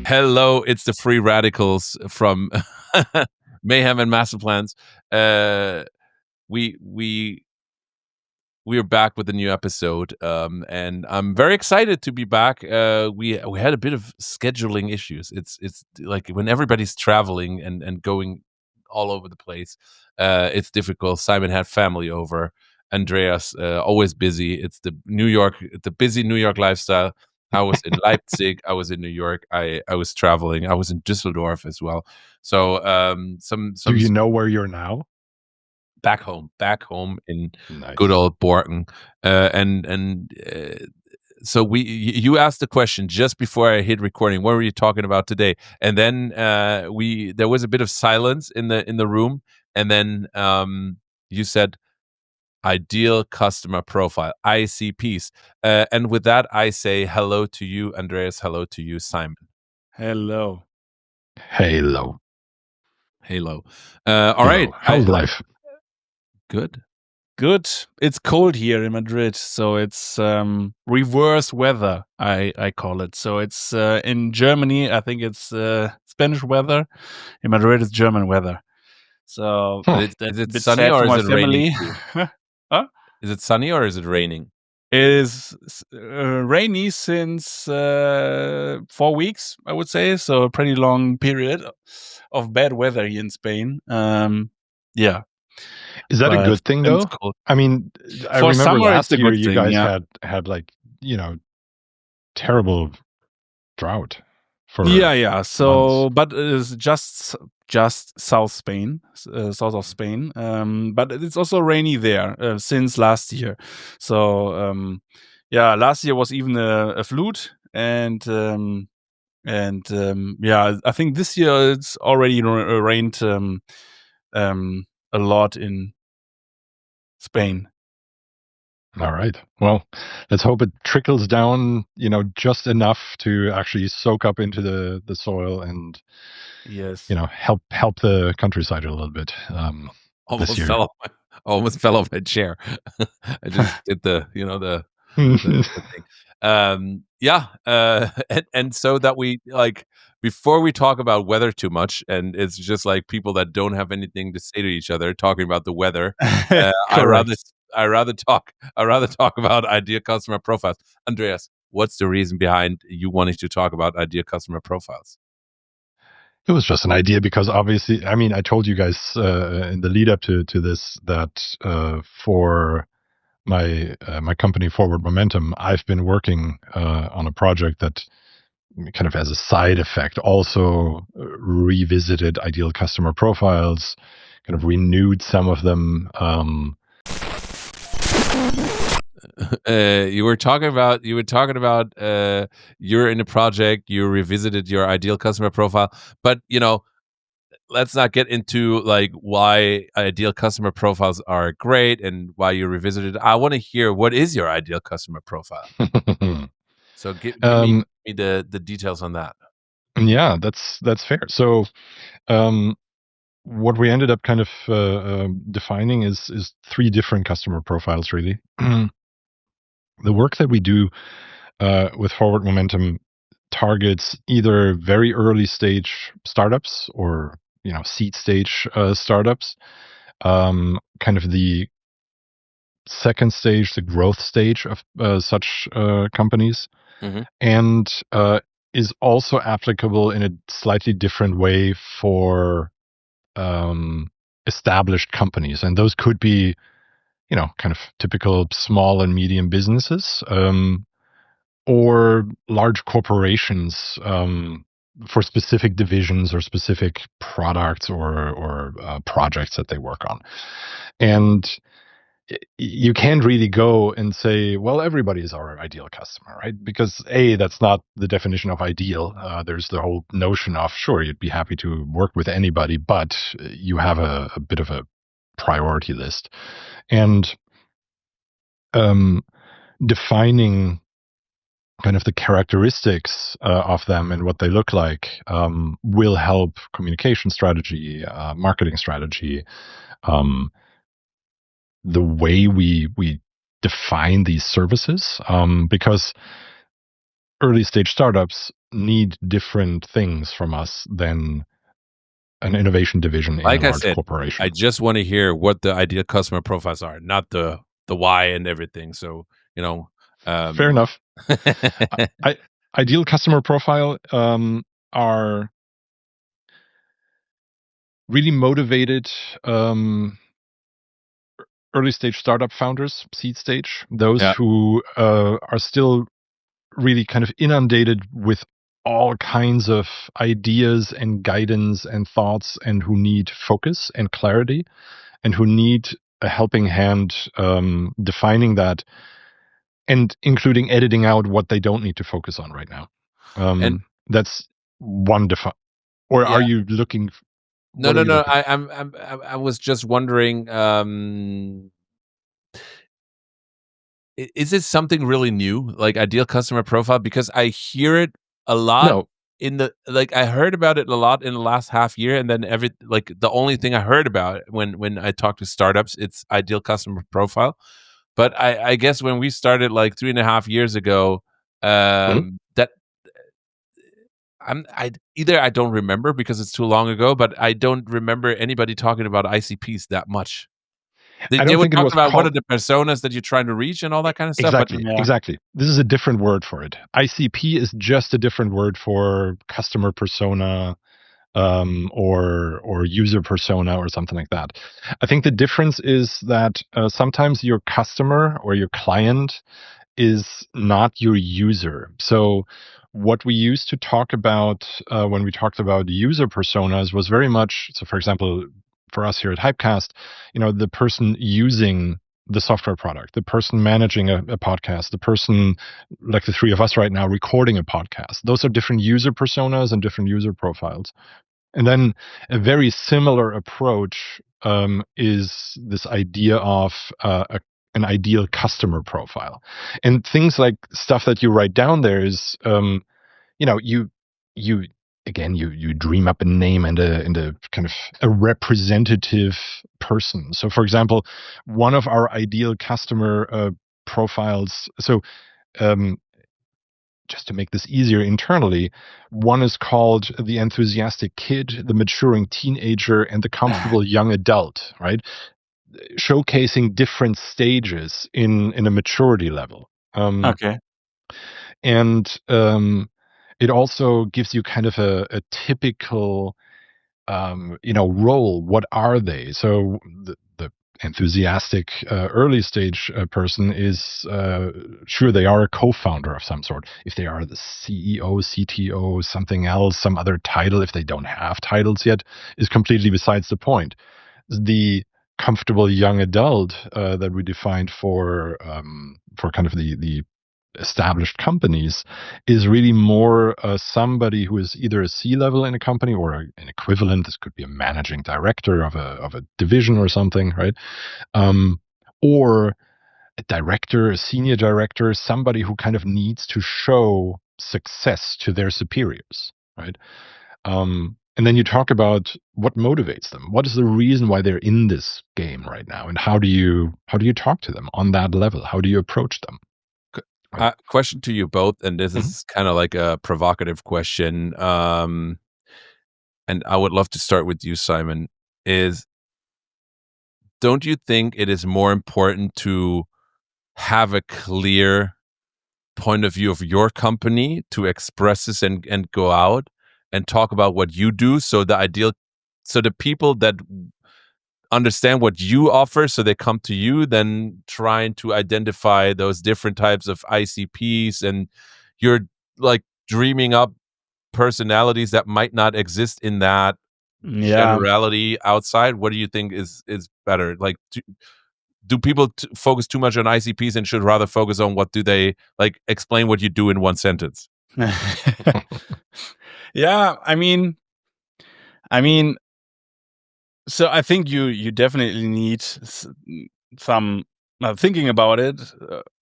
Hello, it's the free radicals from Mayhem and Masterplans. We we are back with a new episode, and I'm very excited to be back. We had a bit of scheduling issues. It's like when everybody's traveling and going all over the place, it's difficult. Simon had family over. Andreas always busy. It's the busy New York lifestyle. I was in Leipzig. I was in New York. I was traveling. I was in Düsseldorf as well. So Do you know where you're now? back home in Nice. good old Borken. So you asked the question just before I hit recording. What were you talking about today? And then there was a bit of silence in the room, and then you said ideal customer profile, ICPs. And with that, I say hello to you, Andreas. Hello to you, Simon. Hello. Halo. All right. How's life? Good. It's cold here in Madrid, so it's reverse weather, I call it. So it's in Germany, I think it's Spanish weather. In Madrid, it's German weather. So Is it sunny or is it raining? Huh? Is it sunny or is it raining? It is rainy since 4 weeks, I would say. So a pretty long period of bad weather here in Spain. Yeah. Is that a good thing, though? I mean, I For remember summer, last it's a year good you thing, guys yeah. had like, terrible drought for Yeah. So, months. but it is just South Spain, south of Spain. But it's also rainy there since last year. So, last year was even a flood, and I think this year it's already rained a lot in Spain. All right. Well, let's hope it trickles down, just enough to actually soak up into the soil and, yes, help the countryside a little bit. Almost fell off my chair. I just did the thing. And so that we before we talk about weather too much, and it's just like people that don't have anything to say to each other talking about the weather. I rather talk about ideal customer profiles. Andreas, what's the reason behind you wanting to talk about ideal customer profiles? It was just an idea because obviously, I mean, I told you guys in the lead up to this that for my company Forward Momentum, I've been working on a project that kind of as a side effect also revisited ideal customer profiles, kind of renewed some of them. You were talking about you're in a project, you revisited your ideal customer profile, but let's not get into like why ideal customer profiles are great and why you revisited. I want to hear what is your ideal customer profile. So give me the details on that. Yeah, that's fair. So what we ended up kind of defining is 3 different customer profiles, really. The work that we do with Forward Momentum targets either very early stage startups or seed stage startups, kind of the second stage, the growth stage of such companies, and is also applicable in a slightly different way for established companies, and those could be kind of typical small and medium businesses, or large corporations for specific divisions or specific products or projects that they work on. And you can't really go and say, well, everybody is our ideal customer, right? Because that's not the definition of ideal. There's the whole notion of, sure, you'd be happy to work with anybody, but you have a bit of a priority list. And defining kind of the characteristics of them and what they look like will help communication strategy, marketing strategy, the way we define these services, because early stage startups need different things from us than an innovation division in a Like I large said, corporation. I just want to hear what the ideal customer profiles are, not the why and everything. So, Fair enough. Ideal customer profile are really motivated early stage startup founders, seed stage, those Yeah. who are still really kind of inundated with all kinds of ideas and guidance and thoughts, and who need focus and clarity, and who need a helping hand defining that, and including editing out what they don't need to focus on right now. And That's one or yeah, are you looking? no, What are no, you no. looking for? I was just wondering, is it something really new, like ideal customer profile? Because I hear it a lot No, I heard about it a lot in the last half year, and then the only thing I heard about it when I talk to startups, it's ideal customer profile. But I guess when we started like 3.5 years ago, Mhm. that either I don't remember because it's too long ago, but I don't remember anybody talking about ICPs that much. They, I they don't would think it talk was about what are called. the personas that you're trying to reach and all that kind of stuff, but Exactly, Yeah. exactly. This is a different word for it. ICP is just a different word for customer persona, or user persona or something like that. I think the difference is that sometimes your customer or your client is not your user. So what we used to talk about when we talked about user personas was very much, so for example, for us here at Hypecast, the person using the software product, the person managing a podcast, the person like the three of us right now recording a podcast. Those are different user personas and different user profiles. And then a very similar approach is this idea of an ideal customer profile. And things like stuff that you write down there is, you again, you dream up a name and a kind of a representative person. So, for example, one of our ideal customer profiles. So, um, just to make this easier internally, one is called the enthusiastic kid, the maturing teenager, and the comfortable young adult, right? Showcasing different stages in a maturity level. Okay. And it also gives you kind of a typical role. What are they? So the enthusiastic early stage person is sure, they are a co-founder of some sort. If they are the CEO, CTO, something else, some other title, if they don't have titles yet, is completely besides the point. The comfortable young adult that we defined for kind of the established companies is really more somebody who is either a C-level in a company or an equivalent. This could be a managing director of a division or something, right? Or a director, a senior director, somebody who kind of needs to show success to their superiors, right? And then you talk about what motivates them. What is the reason why they're in this game right now, and how do you talk to them on that level? How do you approach them? Right. Question to you both, and this Mhm. is kind of like a provocative question. And I would love to start with you, Simon. Is Don't you think it is more important to have a clear point of view of your company to express this and go out and talk about what you do? So the people that understand what you offer, so they come to you, then trying to identify those different types of ICPs, and you're like dreaming up personalities that might not exist in that Yeah. generality outside. What do you think is better? Like, do people focus too much on ICPs and should rather focus on what do they like? Explain what you do in one sentence. Yeah, I mean, so I think you definitely need some thinking about it,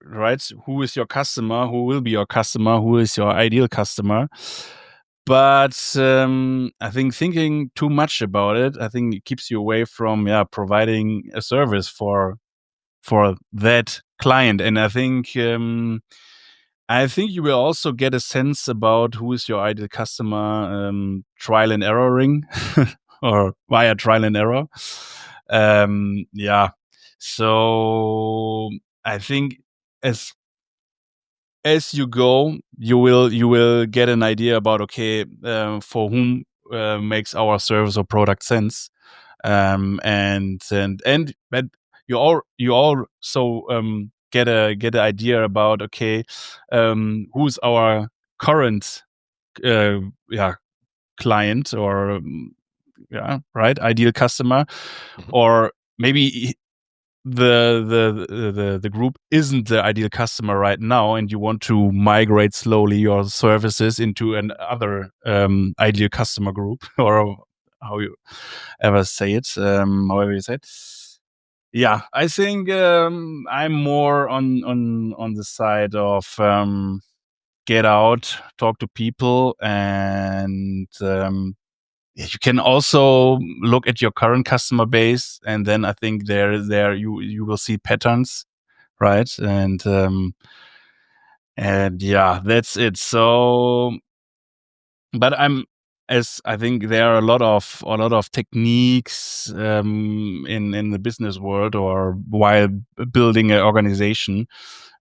right? Who is your customer? Who will be your customer? Who is your ideal customer? But I think thinking too much about it, I think it keeps you away from providing a service for that client. And I think I think you will also get a sense about who is your ideal customer, trial and erroring, or via trial and error. Yeah. So I think as you go, you will get an idea about, okay, for whom makes our service or product sense, and but you also get an idea about, okay, who's our current yeah, client, or yeah, right, ideal customer, Mhm. or maybe the group isn't the ideal customer right now, and you want to migrate slowly your services into another ideal customer group, or how you ever say it, however you say it. Yeah, I think I'm more on the side of get out, talk to people, and you can also look at your current customer base, and then I think there you will see patterns, right? And yeah, that's it. So, but as I think there are a lot of techniques in the business world, or while building an organization,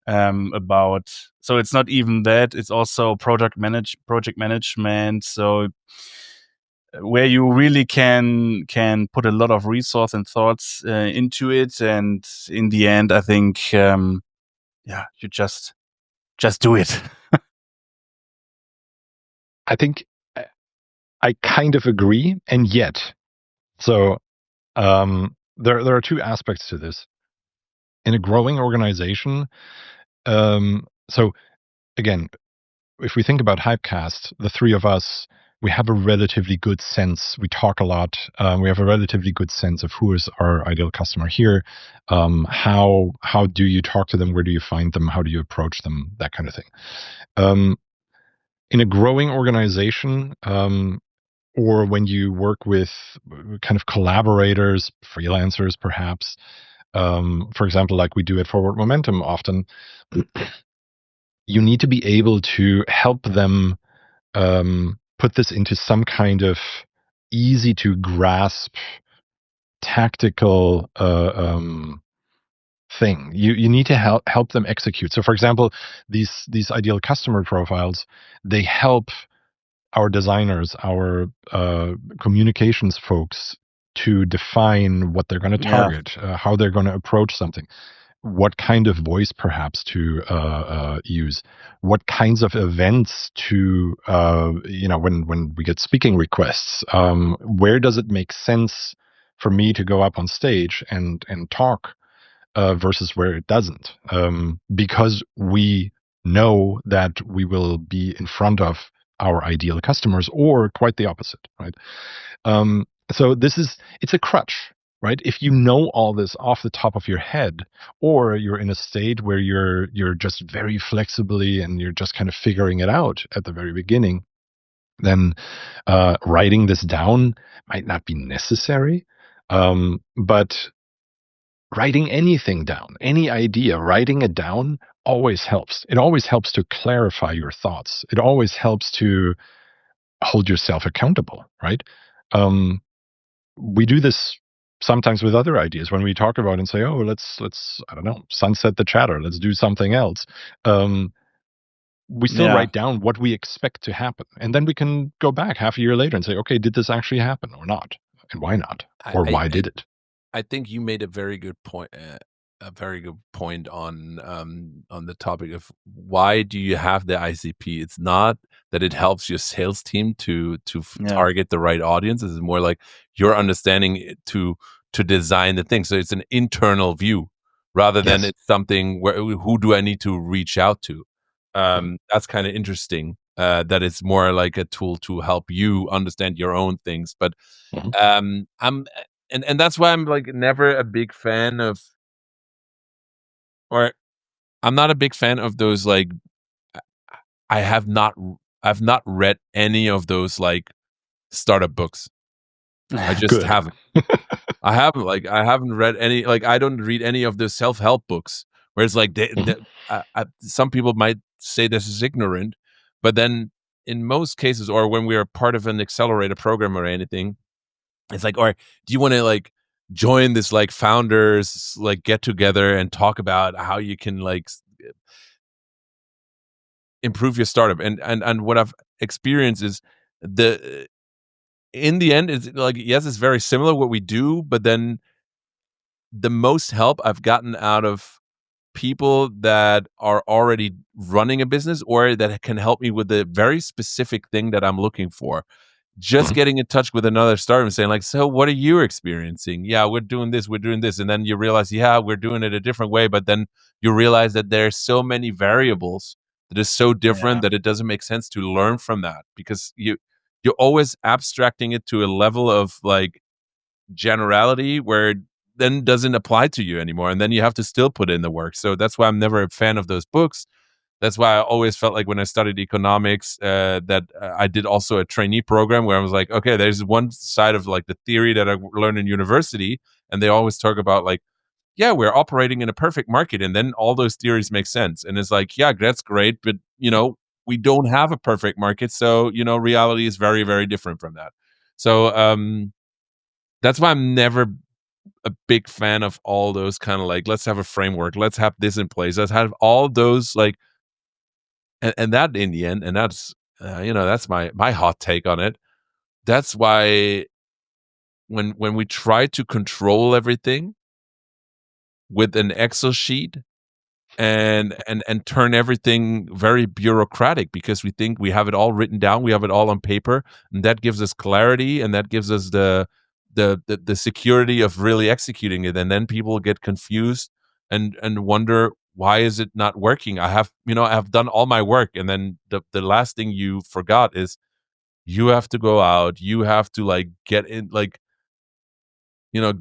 about, so it's not even that, it's also project management. So where you really can put a lot of resource and thoughts into it, and in the end, I think yeah, you just do it. I think I kind of agree, and yet, so there are two aspects to this. In a growing organization, so again, if we think about Hypecast, the three of us, we have a relatively good sense. We talk a lot. We have a relatively good sense of who is our ideal customer here. How do you talk to them? Where do you find them? How do you approach them? That kind of thing. In a growing organization, or when you work with kind of collaborators, freelancers, perhaps, for example, like we do at Forward Momentum often, you need to be able to help them put this into some kind of easy to grasp tactical thing. You need to help them execute. So, for example, these ideal customer profiles, they help our designers, our communications folks, to define what they're going to Yeah, target, how they're going to approach something, what kind of voice perhaps to use, what kinds of events to, when we get speaking requests, where does it make sense for me to go up on stage and talk, versus where it doesn't, because we know that we will be in front of our ideal customers, or quite the opposite, right? So it's a crutch, right? If you know all this off the top of your head, or you're in a state where you're just very flexibly and you're just kind of figuring it out at the very beginning, then writing this down might not be necessary. But writing anything down, any idea, writing it down always helps. It always helps to clarify your thoughts. It always helps to hold yourself accountable, right? We do this sometimes with other ideas when we talk about and say, "Oh, let's I don't know, sunset the chatter. Let's do something else." We still yeah. write down what we expect to happen, and then we can go back half a year later and say, "Okay, did this actually happen or not? And why not? I, Or I, why I did it?" I think you made a very good point on the topic of why do you have the ICP? It's not that it helps your sales team to Yeah, target the right audience. It's more like your understanding to design the thing. So it's an internal view rather than Yes. it's something where who do I need to reach out to? Mhm. That's kind of interesting. That it's more like a tool to help you understand your own things, but Mhm. I'm and that's why I'm like never a big fan of, or I'm not a big fan of those like I have not I've not read any of those like startup books. I just Good. haven't. I haven't read any, like I don't read any of the self-help books where it's like some people might say this is ignorant, but then in most cases, or when we are part of an accelerator program or anything, it's like, or do you want to like join this like founders like get together and talk about how you can like improve your startup? And what I've experienced is the in the end, it's like, yes, it's very similar what we do, but then the most help I've gotten out of people that are already running a business or that can help me with the very specific thing that I'm looking for. Just Mhm. getting in touch with another startup and saying like, so what are you experiencing? Yeah, we're doing this, we're doing this. And then you realize, yeah, we're doing it a different way. But then you realize that there's so many variables that is so different Yeah. that it doesn't make sense to learn from that, because you're always abstracting it to a level of like generality where it then doesn't apply to you anymore. And then you have to still put in the work. So that's why I'm never a fan of those books. That's why I always felt like when I studied economics, that I did also a trainee program where I was like, okay, there's one side of like the theory that I learned in university, and they always talk about like, yeah, we're operating in a perfect market, and then all those theories make sense. And it's like, yeah, that's great, but we don't have a perfect market, so reality is very, very different from that. So that's why I'm never a big fan of all those kind of like, let's have a framework, let's have this in place, let's have all those like. And that in the end, and that's that's my hot take on it. That's why when we try to control everything with an Excel sheet and turn everything very bureaucratic, because we think we have it all written down, we have it all on paper, and that gives us clarity, and that gives us the security of really executing it. And then people get confused and wonder, why is it not working? I have done all my work, and then the last thing you forgot is you have to go out, you have to like get in, like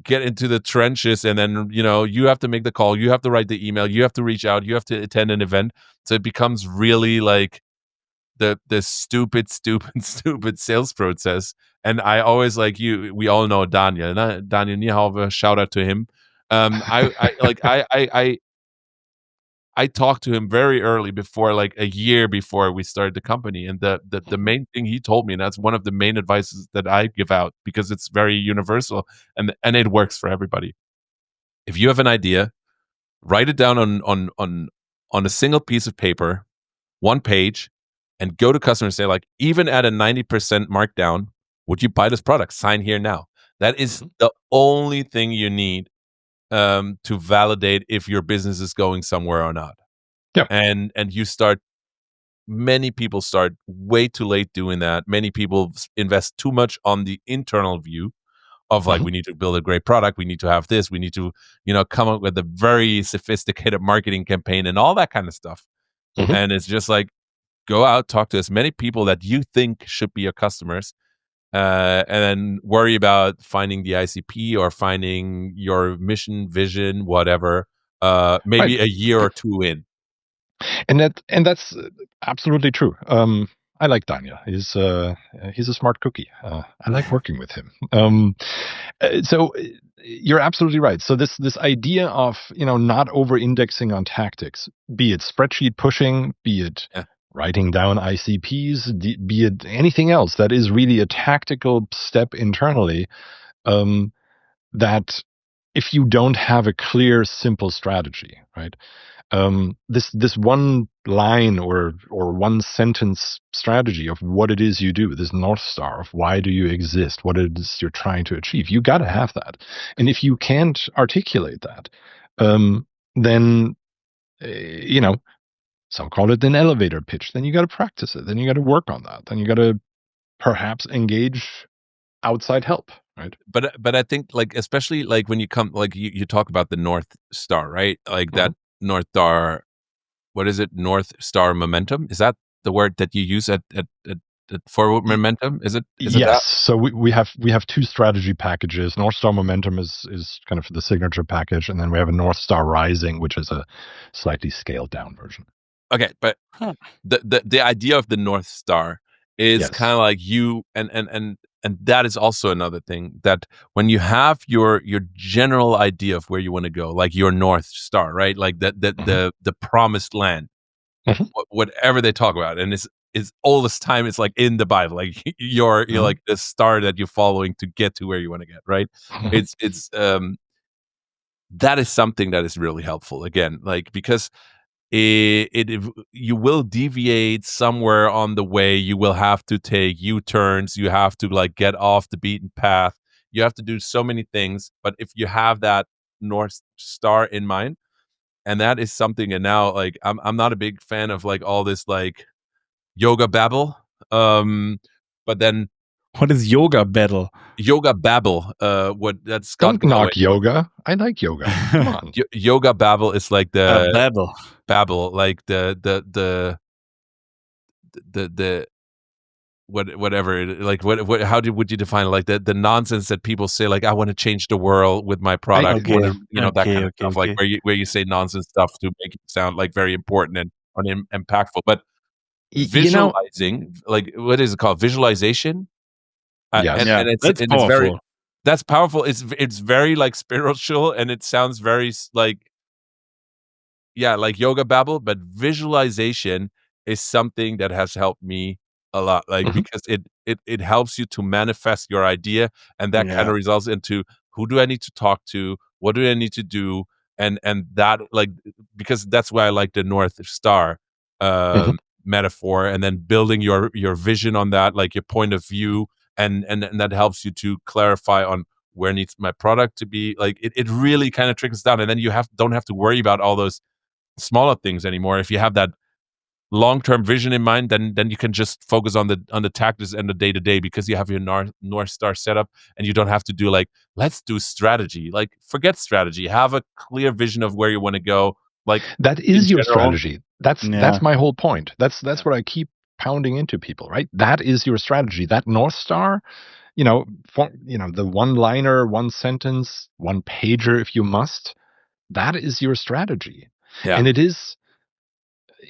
get into the trenches, and then you have to make the call, you have to write the email, you have to reach out, you have to attend an event. So it becomes really like the stupid stupid sales process. And I always like, we all know Daniel, Daniel Niehofer, shout out to him. I talked to him very early, before like a year before we started the company, and the Mhm. main thing he told me, and that's one of the main advices that I give out, because it's very universal, and it works for everybody. If you have an idea, write it down on a single piece of paper, one page, and go to customers and say like, even at a 90% markdown, would you buy this product? Sign here now. That is Mhm. the only thing you need to validate if your business is going somewhere or not. Yeah. And many people start way too late doing that. Many people invest too much on the internal view of like, Mhm. we need to build a great product, we need to have this, we need to come up with a very sophisticated marketing campaign and all that kind of stuff. Mhm. And it's just like, go out, talk to as many people that you think should be your customers, and then worry about finding the ICP or finding your mission, vision, whatever, Right. maybe a year or two in. And that's absolutely true. I like Daniel. He's a smart cookie. I like working with him. So you're absolutely right. So this idea of not over indexing on tactics, be it spreadsheet pushing, be it Yeah. writing down ICPs, be it anything else that is really a tactical step internally. Um, that if you don't have a clear, simple strategy, right? This one line or one sentence strategy of what it is you do, this North Star of why do you exist, what it is you're trying to achieve, you got to have that. And if you can't articulate that, then some call it an elevator pitch. Then you got to practice it. Then you got to work on that. Then you got to perhaps engage outside help, right? But I think like, especially like when you come like, you talk about the North Star, right? Like Mhm. that North Star, what is it? North Star momentum? Is that the word that you use at forward momentum? Is it Yes. that? So we have two strategy packages. North Star Momentum is kind of the signature package, and then we have a North Star Rising, which is a slightly scaled down version. Okay, but Huh. the idea of the North Star is kind Yes. of like you, and that is also another thing, that when you have your general idea of where you want to go, like your North Star, right? Like that Mhm. the promised land. Mhm. whatever they talk about, and it's all this time. It's like in the Bible, like you're Mhm. like the star that you're following to get to where you want to get. Right? Mhm. It's that is something that is really helpful. Again, like because you will deviate somewhere on the way. You will have to take U-turns. You have to like get off the beaten path. You have to do so many things. But if you have that North Star in mind, and that is something, and now like I'm not a big fan of like all this like yoga babble. But then What is yoga battle? yoga babble, what that's Scott Don't Galloway. knock yoga. I like yoga. Come on. Yoga babble is like A the babble. babble, like the whatever like what how would you define it? Like the nonsense that people say like I want to change the world with my I product, Okay, that okay, kind of okay, stuff, like okay. where you say nonsense stuff to make it sound like very important and impactful. But you know, visualizing, like what is it called, visualization, yes. Yeah, that's and it's very powerful. that's powerful. It's very like spiritual, and it sounds very like, yeah, like yoga babble, but visualization is something that has helped me a lot, like, Mhm. because it helps you to manifest your idea, and that Yeah. kinda results into, "Who do I need to talk to? What do I need to do?" And that, like, because that's why I like the North Star, Mhm. metaphor, and then building your vision on that, like, your point of view, and that helps you to clarify on where needs my product to be, like, it really kinda trickles down, and then you don't have to worry about all those smaller things anymore. If you have that long-term vision in mind, then you can just focus on the tactics and the day to day, because you have your North Star setup, and you don't have to do like, let's do strategy. Like, forget strategy. Have a clear vision of where you want to go. Like That in is your general. strategy. That's Yeah. my whole point. Yeah. That's what I keep pounding into people, right? That is your strategy. That North Star, the one-liner, one sentence, one pager if you must, that is your strategy. Yeah. And it is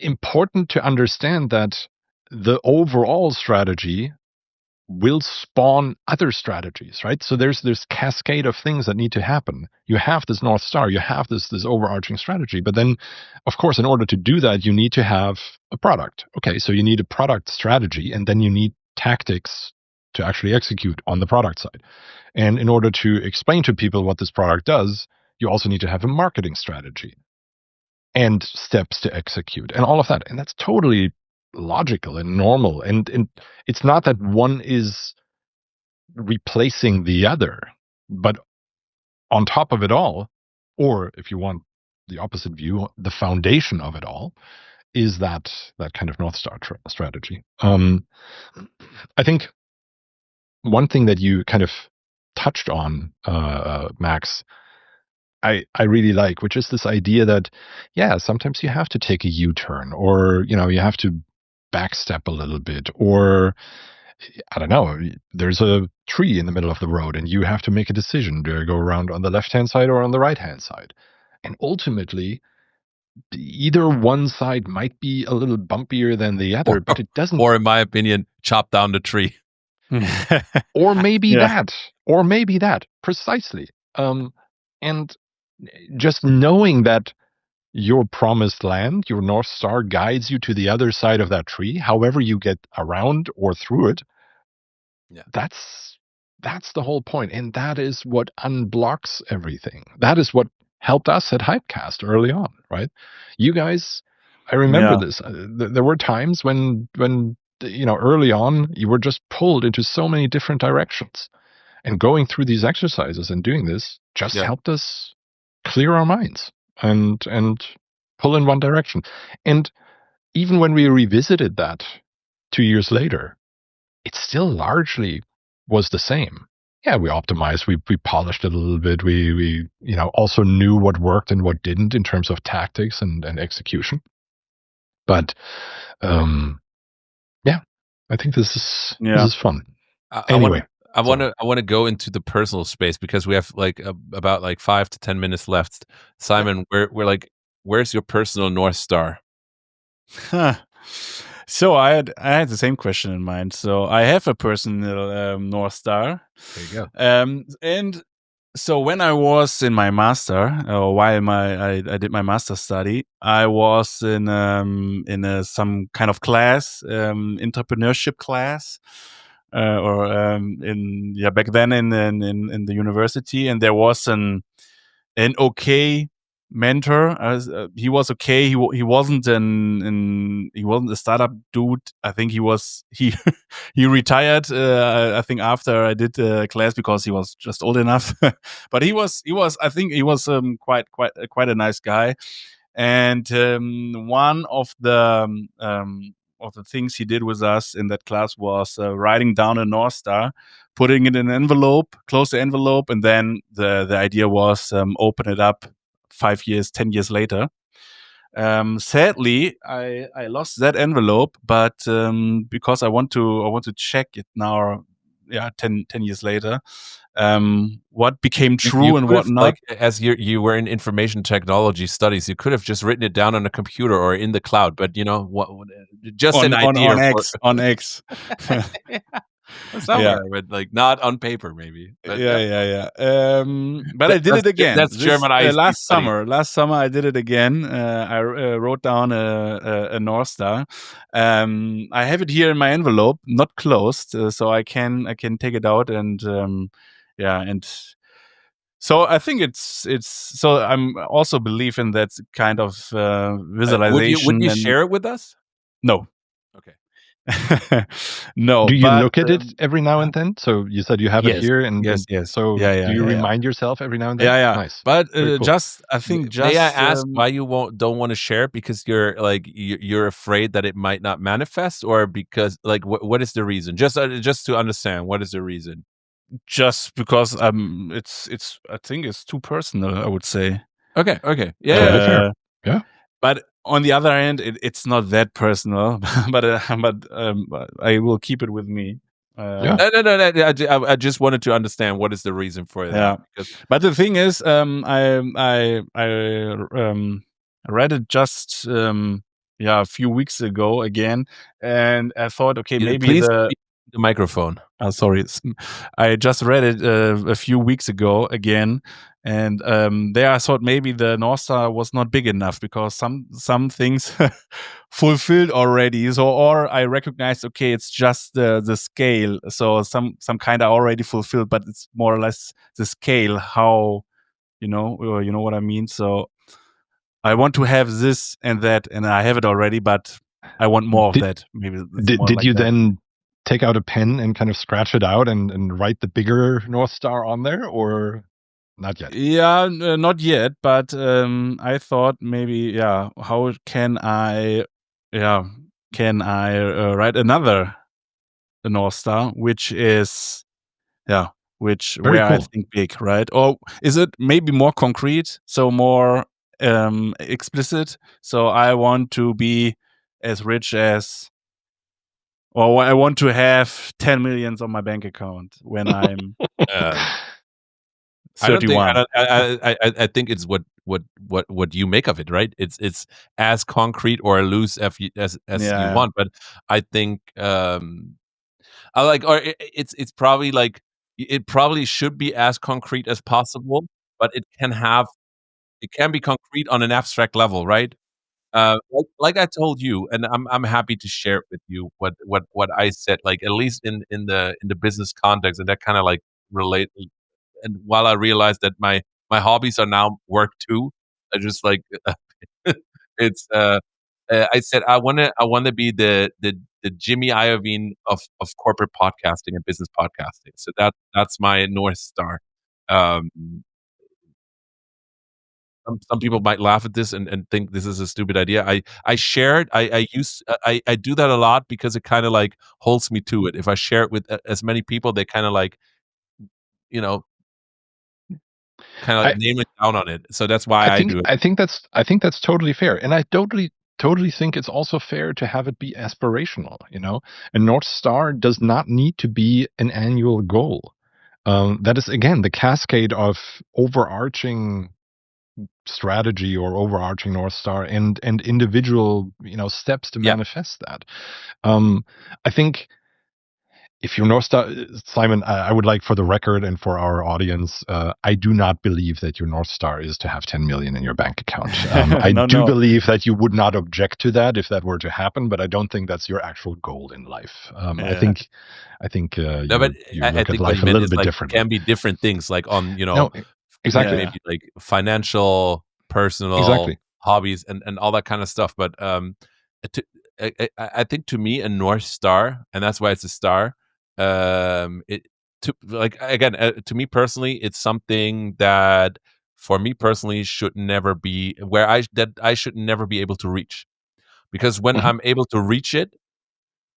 important to understand that the overall strategy will spawn other strategies, right? So there's this cascade of things that need to happen. You have this North Star, you have this overarching strategy, but then, of course, in order to do that, you need to have a product. Okay, so you need a product strategy, and then you need tactics to actually execute on the product side. And in order to explain to people what this product does, you also need to have a marketing strategy and steps to execute and all of that. And that's totally logical and normal. And it's not that one is replacing the other, but on top of it all, or if you want the opposite view, the foundation of it all is that kind of North Star strategy. I think one thing that you kind of touched on, Max, I really like, which is this idea that, yeah, sometimes you have to take a U-turn, or you have to backstep a little bit, or I don't know, there's a tree in the middle of the road and you have to make a decision. Do I go around on the left-hand side or on the right-hand side? And ultimately, either one side might be a little bumpier than the Or, other, but it doesn't. or in my opinion, chop down the tree. Or maybe Yeah. that. Or maybe that. Precisely. And just knowing that your promised land, your North Star, guides you to the other side of that tree, however you get around or through it, Yeah. that's the whole point. And that is what unblocks everything. That is what helped us at Hypecast early on, right? You guys, I remember Yeah. this. There were times when early on, you were just pulled into so many different directions. And going through these exercises and doing this just Yeah. helped us clear our minds and pull in one direction. And even when we revisited that 2 years later, it still largely was the same. Yeah, we optimized, we polished it a little bit. We also knew what worked and what didn't in terms of tactics and execution. But yeah, I think this Yeah. is fun. I want to Anyway, I want to go into the personal space, because we have like about like 5 to 10 minutes left. Simon, we're like, where's your personal North Star? Huh. So I had the same question in mind. So I have a personal North Star. there you go. And So when I was in my master, or while I did my master study, I was in some kind of class, entrepreneurship class, or in back then in the university, and there was an okay mentor. He was okay. He wasn't he wasn't a startup dude. I think he he retired. I think after I did class because he was just old enough. But he was. I think he was quite a nice guy. And one of the things he did with us in that class was writing down a North Star, putting it in an envelope, close the envelope, and then the idea was open it up 5 years, 10 years later. Sadly, I lost that envelope, but because I want to check it now, 10 years later, what became You true and could what have, not. like, as you were in information technology studies, you could have just written it down on a computer or in the cloud, but, just an idea for On X. Yeah. somewhere, but, like, not on paper maybe, but yeah. But I did it again. That's This German ISP last study. summer. Last summer, I did it again. I wrote down a North Star. I have it here in my envelope, not closed, so I can take it out and and so I think it's so I'm also believe in that kind of Would visualization you and share it with us? no. Okay. No, Do you but look at it every now and then? So you said you have it yes, here, and yes. so Yeah, yeah, do you yeah, yeah. remind yourself every now and then? Yeah. Nice, But very cool. I think May I just ask why you don't want to share it? Because you're afraid that it might not manifest, or because, like, what is the reason? Just to understand, what is the reason? just because it's I think it's too personal, I would say. Okay. Totally fair. Uh, Yeah. but on the other hand, it's not that personal. But I will keep it with me. Yeah. No. I just wanted to understand what is the reason for that. Yeah. Because But the thing is, I read it just a few weeks ago again, and I thought, okay, maybe please speak to the microphone. sorry, I just read it a few weeks ago again, and there I thought maybe the North Star was not big enough because some things fulfilled already. So, or I recognized, okay, it's just the scale. So some kind of already fulfilled, but it's more or less the scale. How you know what I mean. So I want to have this and that, and I have it already, but I want more of Did that. Maybe it's more did like you that. then take out a pen and kind of scratch it out and write the bigger North Star on there, or not yet? Yeah, not yet, but I thought maybe, how yeah, can I write another North Star, which is, which Very where I cool. think big, right? Or is it maybe more concrete, so more explicit? So I want to be as rich as, or I want to have 10 millions on my bank account when I'm Um, I don't think 31. I think it's what you make of it, right? It's as concrete or loose as you Yeah. want, but I think I like, or it's probably like it probably should be as concrete as possible, but it can be concrete on an abstract level, right? Like I told you, and I'm happy to share it with you what I said, like, at least in the business context, and that kind of like relate. And while I realized that my hobbies are now work too, I just like it's I said I wanna be the Jimmy Iovine of corporate podcasting and business podcasting. So that's my North Star. Um, some people might laugh at this and think this is a stupid idea. I share it. I do that a lot because it kind of like holds me to it. If I share it with as many people, they kind of like, you know kind of I name it down on it. So that's why I do it. I think that's totally fair, and I totally think it's also fair to have it be aspirational. A North Star does not need to be an annual goal. That is again the cascade of overarching strategy or overarching North Star and individual steps to Yeah. manifest that. I think if your North Star, Simon, I would like for the record and for our audience, I do not believe that your North Star is to have 10 million in your bank account. I No, do no. believe that you would not object to that if that were to happen, but I don't think that's your actual goal in life. I Yeah. think No, but you I look at think what he life a meant little is bit like differently. can be different things, like on No, exactly. Yeah. maybe like financial, personal Exactly. hobbies, and all that kind of stuff. But to, I think to me a North Star, and that's why it's a star. It to like again to me personally, it's something that for me personally should never be where I should never be able to reach, because when Mhm, I'm able to reach it,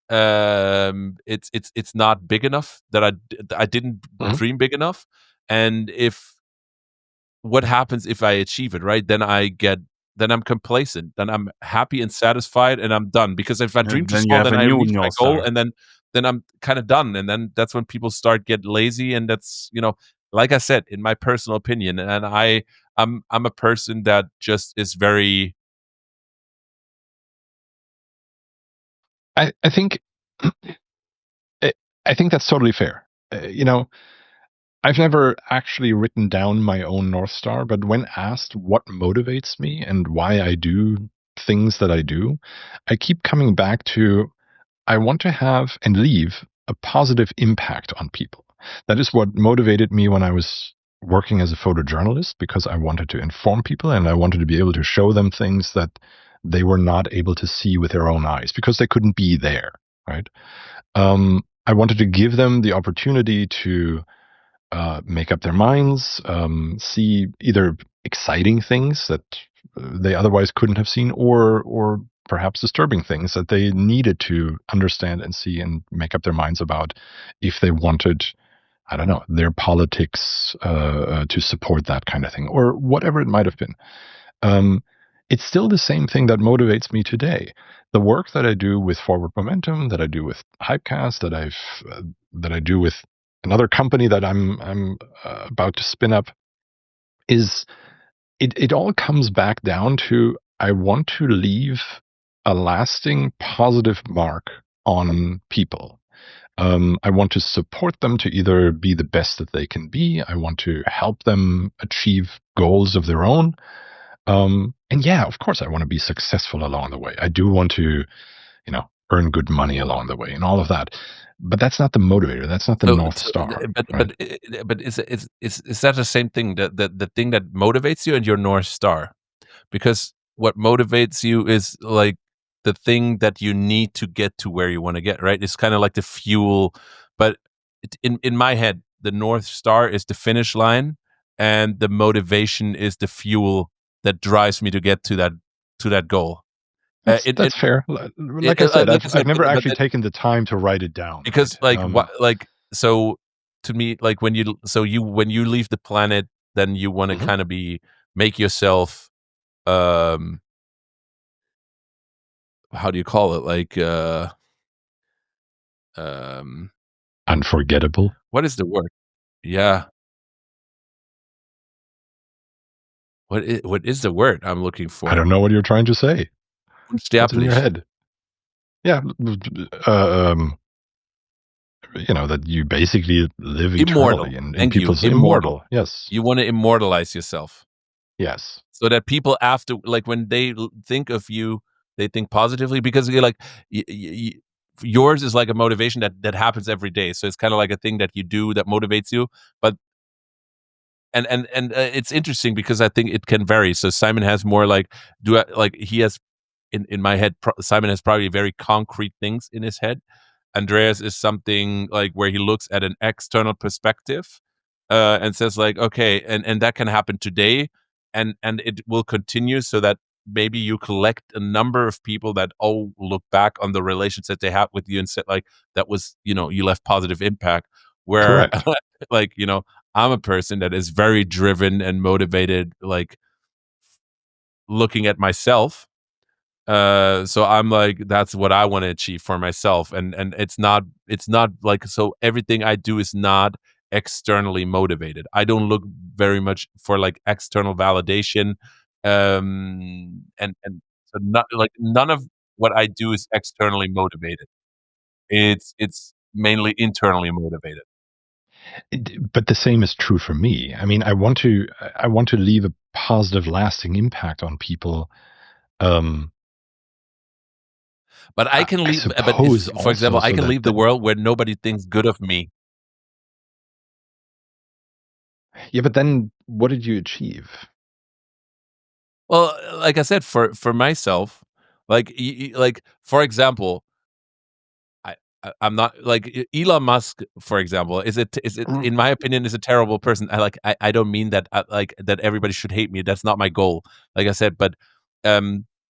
it's not big enough that I didn't mhm, dream big enough. And if what happens if I achieve it, right? Then I'm complacent, then I'm happy and satisfied, and I'm done. Because if I dream And too then you small, have then a I new reach my North goal, Star. and then I'm kind of done. And then that's when people start get lazy, and that's, like I said, in my personal opinion, and I'm a person that just is very. I think I I think that's totally fair. I've never actually written down my own North Star, but when asked what motivates me and why I do things that I do, I keep coming back to I want to have and leave a positive impact on people. That is what motivated me when I was working as a photojournalist, because I wanted to inform people and I wanted to be able to show them things that they were not able to see with their own eyes because they couldn't be there, right? I wanted to give them the opportunity to make up their minds, see either exciting things that they otherwise couldn't have seen, or perhaps disturbing things that they needed to understand and see and make up their minds about if they wanted, I don't know, their politics to support that kind of thing, or whatever it might have been. Um, it's still the same thing that motivates me today. The work that I do with Forward Momentum, that I do with Hypecast, that I do with another company that I'm about to spin up, is it all comes back down to I want to leave a lasting positive mark on people. I want to support them to either be the best that they can be. I want to help them achieve goals of their own. And yeah, of course, I want to be successful along the way. I do want to, earn good money along the way and all of that. But that's not the motivator. That's not the So, North Star, but right? is that the same thing, the thing that motivates you and your North Star? Because what motivates you is like the thing that you need to get to where you want to get, right? It's kind of like the fuel, but in my head, the North Star is the finish line, and the motivation is the fuel that drives me to get to that goal. It, That's fair. Like I said, like I I've said, never but actually taken the time to write it down, because right? like what like so to me, like when you leave the planet, then you want to Mhm. kind of make yourself, um how do you call it, like um Unforgettable. what is the word? Yeah, what is the word I'm looking I for? don't know what you're trying to say. What's in your Unsterblich. head? Yeah, uh, um, that you basically live eternally Immortal. in Thank you. people's Immortal. immortal. Yes, You want to immortalize yourself yes, so that people after, like when they think of you, they think positively, because you're like yours is like a motivation that happens every day. So it's kind of like a thing that you do that motivates you. But it's interesting because I think it can vary. So Simon has more like, he has in my head, Simon has probably very concrete things in his head. Andreas is something like where he looks at an external perspective, and says like, okay, and that can happen today, and it will continue, so that maybe you collect a number of people that all look back on the relations that they have with you and said like, that was, you left positive impact. Where correct. like, I'm a person that is very driven and motivated, like looking at myself. So I'm like, that's what I want to achieve for myself, and it's not like, so everything I do is not externally motivated. I don't look very much for like external validation, and so not like none of what I do is externally motivated. It's mainly internally motivated. But the same is true for me. I mean, I want to leave a positive, lasting impact on people. But I can I leave. But suppose for example, also I so can that leave the world where nobody thinks good of me. yeah, but then what did you achieve? Well, like I said, for myself, like like for example, I'm not like Elon Musk, for example. Is it Mm. in my opinion is a terrible person. I don't mean that like that everybody should hate me. That's not my goal. Like I said, but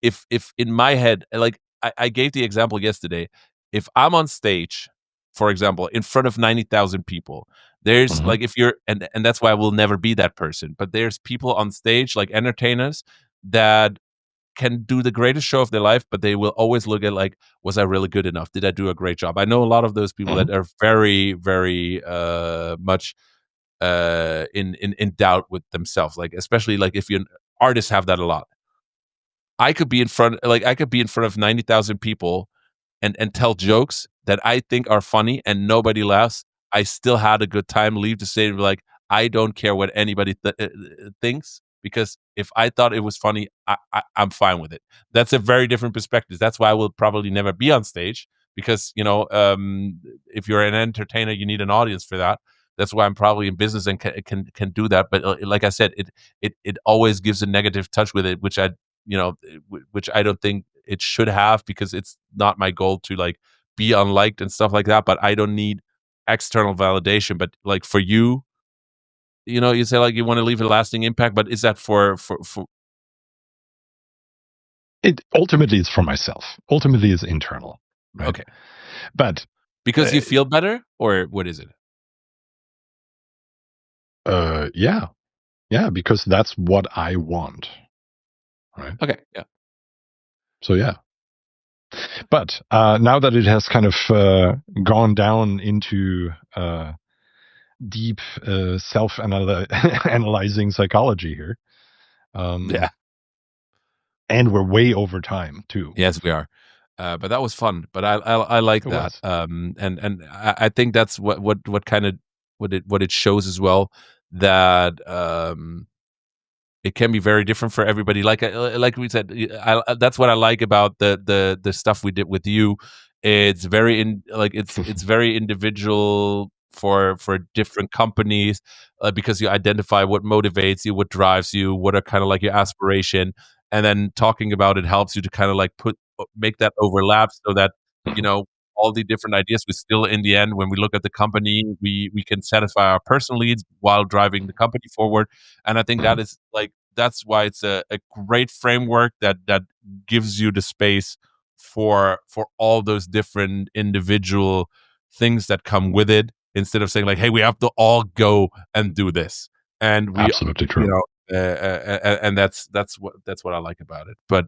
if in my head, like I gave the example yesterday, if I'm on stage, for example, in front of 90,000 people, there's Mhm. like if you're and that's why I will never be that person. But there's people on stage like entertainers that can do the greatest show of their life, but they will always look at like, was I really good enough? Did I do a great job? I know a lot of those people Mhm. that are very, very much in doubt with themselves. Like especially like if you're artists have that a lot. I could be in front of 90,000 people and tell jokes that I think are funny and nobody laughs. I still had a good time. Leave the stage like I don't care what anybody thinks because if I thought it was funny, I'm fine with it. That's a very different perspective. That's why I will probably never be on stage because if you're an entertainer, you need an audience for that. That's why I'm probably in business and can do that. But like I said, it always gives a negative touch with it, which I don't think it should have because it's not my goal to like be unliked and stuff like that. But I don't need external validation. But like for you, you say like you want to leave a lasting impact, but is that for It ultimately is for myself. Ultimately is internal, right? okay, But because uh, you feel better or what is it? yeah, because that's what I want, right? Okay, yeah. So yeah. But now that it has kind of gone down into deep self-analyzing psychology here, Yeah. and we're way over time too. Yes, we are. But that was fun. But I like It that. was. And I think that's what kind of what it shows as well that it can be very different for everybody. Like we said, that's what I like about the stuff we did with you. It's very it's very individual for different companies because you identify what motivates you, what drives you, what are kind of like your aspiration, and then talking about it helps you to kind of like make that overlap so that you Mhm. know all the different ideas we still in the end when we look at the company we can satisfy our personal needs while driving the company forward. And I think Mhm. that is like that's why it's a great framework that gives you the space for all those different individual things that come with it instead of saying like, hey, we have to all go and do this. And we Absolutely you true. know and that's what I like about it. But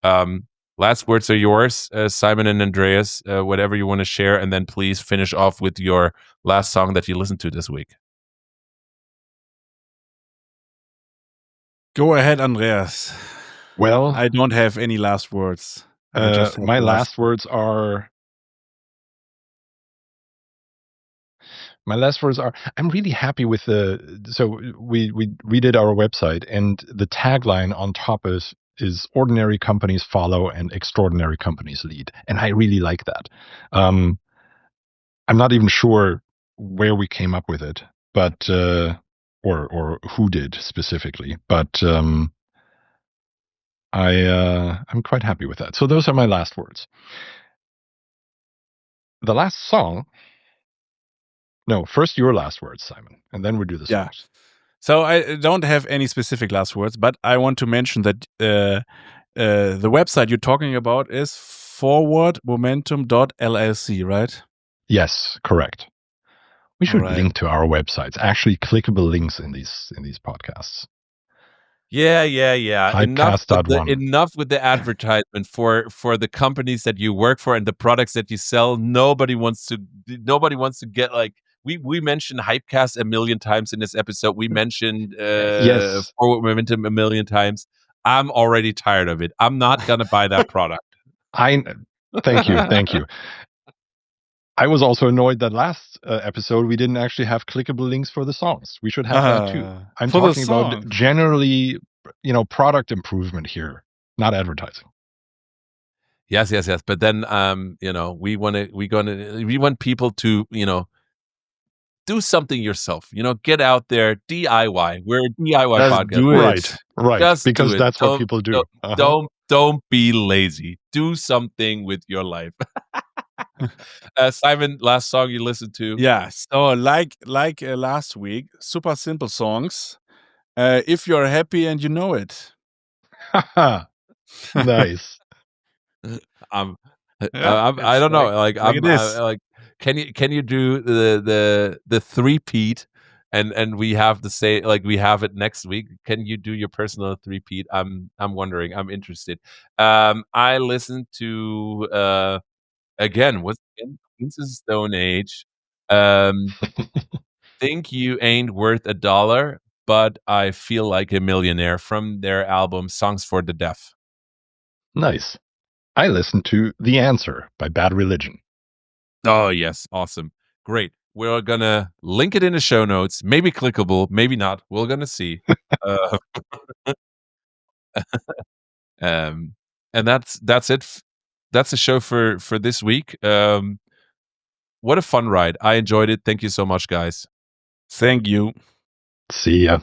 um last words are yours, Simon and Andreas, whatever you want to share, and then please finish off with your last song that you listened to this week. Go ahead, Andreas. Well, I don't have any last words. I just have my the last. last words are I'm really happy with so we redid our website and the tagline on top is ordinary companies follow and extraordinary companies lead. And I really like that. Um, I'm not even sure where we came up with it, but or who did specifically, but I'm quite happy with that. So those are my last words. The last song. No, first your last words, Simon, and then we do the Yeah. songs. So I don't have any specific last words, but I want to mention that the website you're talking about is forwardmomentum.llc, right? Yes, correct. We All should right. link to our websites. Actually, clickable links in these podcasts. Yeah. Hypecast.one. Enough with the advertisement for the companies that you work for and the products that you sell. Nobody wants to get like we mentioned Hypecast a million times in this episode. We mentioned Yes, Forward Momentum a million times. I'm already tired of it. I'm not gonna buy that product. I. Thank you, thank you. I was also annoyed that last episode we didn't actually have clickable links for the songs. We should have that too. I'm For the talking about song. generally, product improvement here, not advertising. Yes. But then, we want people to, do something yourself. Get out there, DIY. We're a DIY Just podcast. do it. Right. Just because do it. that's what people do. Don't be lazy. Do something with your life. Simon, last song you listened to? Yeah. So like last week, super simple songs. If you're happy and you know it. Nice. I it's don't know. Like it is. like, can you do the three-peat, and we have the say, like we have it next week? Can you do your personal three-peat? I'm wondering. I'm interested. I listened to again, what's again? Queens of Stone Age. Think You Ain't Worth a Dollar, but I Feel Like a Millionaire from their album Songs for the Deaf. Nice. I listened to The Answer by Bad Religion. Oh, yes. Awesome. Great. We're going to link it in the show notes. Maybe clickable, maybe not. We're going to see. uh, and that's it. That's the show for this week. What a fun ride. I enjoyed it. Thank you so much, guys. Thank you. See ya.